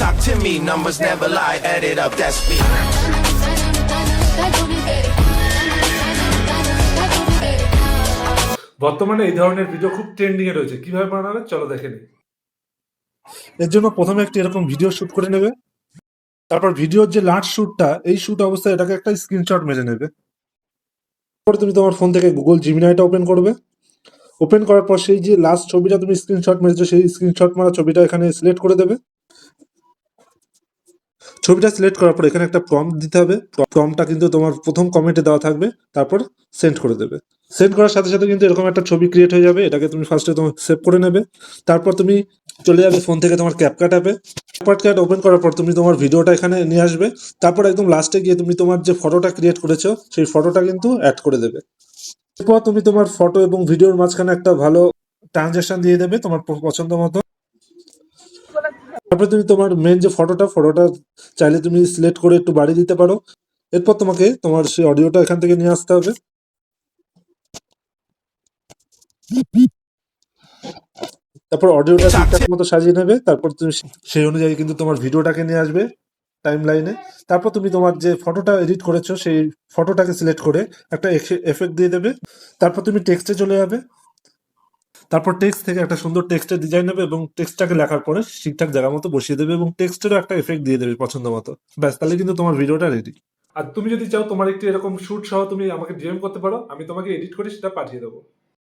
talk to me, numbers never lie, add it up, that's me. বর্তমানে এই ধরনের video খুব ট্রেন্ডিং এ রয়েছে, কিভাবে বানাবে চলো দেখে নিই। এর জন্য প্রথমে একটি এরকম ভিডিও শুট করে নেবে। তারপর ভিডিওর যে লাস্ট শুটটা, এই শুট অবস্থায় এটাকে একটা স্ক্রিনশট মেরে নেবে। তারপর তুমি তোমার ফোন থেকে গুগল জিমিনাইটা ওপেন করবে। ওপেন করার পর সেই যে লাস্ট ছবিটা তুমি স্ক্রিনশট মেরেছো, সেই স্ক্রিনশট মারা ছবিটা এখানে সিলেক্ট করে দেবে। ছবিটা সিলেক্ট করার পর এখানে একটা প্রম্পট দিতে হবে। প্রম্পটটা কিন্তু তোমার প্রথম কমেন্টে দেওয়া থাকবে। তারপর সেন্ড করে দেবে। সেন্ড করার সাথে সাথে কিন্তু এরকম একটা ছবি ক্রিয়েট হয়ে যাবে। এটাকে তুমি ফার্স্টে তোমার সেভ করে নেবে। তারপর তুমি চলে যাবে ফোন থেকে তোমার ক্যাপকাট অ্যাপে। ক্যাপকাট ওপেন করার পর তুমি তোমার ভিডিওটা এখানে নিয়ে আসবে। তারপর একদম লাস্টে গিয়ে তুমি তোমার যে ফটোটা ক্রিয়েট করেছো, সেই ফটোটা কিন্তু অ্যাড করে দেবে। এরপর তুমি তোমার ফটো এবং ভিডিওর মাঝখানে একটা ভালো ট্রানজেকশন দিয়ে দেবে তোমার পছন্দ মতো। তারপরে তুমি তোমার মেন যে ফটোটা চাইলে তুমি সিলেক্ট করে একটু বাড়িয়ে দিতে পারো। এরপর তোমাকে তোমার সেই অডিওটা এখান থেকে নিয়ে আসতে হবে। তারপর অডিওটা ঠিকঠাক মতো সাজিয়ে নেবে। তারপর তুমি সেই অনুযায়ী কিন্তু তোমার ভিডিওটাকে নিয়ে আসবে টাইম লাইনে। তারপর তুমি তোমার যে ফটোটা এডিট করেছো, সেই ফটোটাকে সিলেক্ট করে একটা এফেক্ট দিয়ে দেবে। তারপর তুমি টেক্সটে চলে যাবে। তারপর টেক্সট থেকে একটা সুন্দর টেক্সটের ডিজাইন নেবে এবং টেক্সটটাকে লেখার পরে ঠিকঠাক জায়গা মতো বসিয়ে দেবে এবং টেক্সটেরও একটা এফেক্ট দিয়ে দেবে পছন্দ মতো। ব্যাস, তাহলে কিন্তু তোমার ভিডিওটা রেডি। আর তুমি যদি চাও তোমার একটি এরকম শুট সহ তুমি আমাকে ডিএম করতে পারো, আমি তোমাকে এডিট করে সেটা পাঠিয়ে দেবো।